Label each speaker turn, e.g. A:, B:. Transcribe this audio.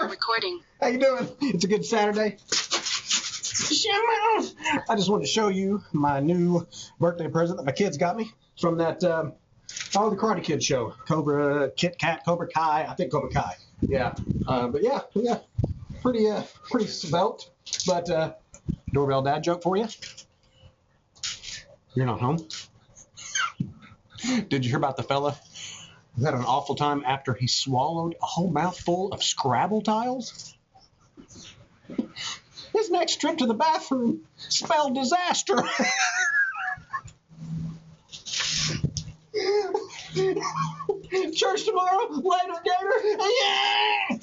A: Recording.
B: How you doing? It's a good Saturday. I just wanted to show you my new birthday present that my kids got me from that the Karate Kid show. Cobra Kit Kat, Cobra Kai. I think Cobra Kai. Yeah. But yeah, pretty svelte. But doorbell dad joke for you. You're not home. Did you hear about the fella who had an awful time after he swallowed a whole mouthful of Scrabble tiles? His next trip to the bathroom spelled disaster. Church tomorrow, later, Gator. Yeah!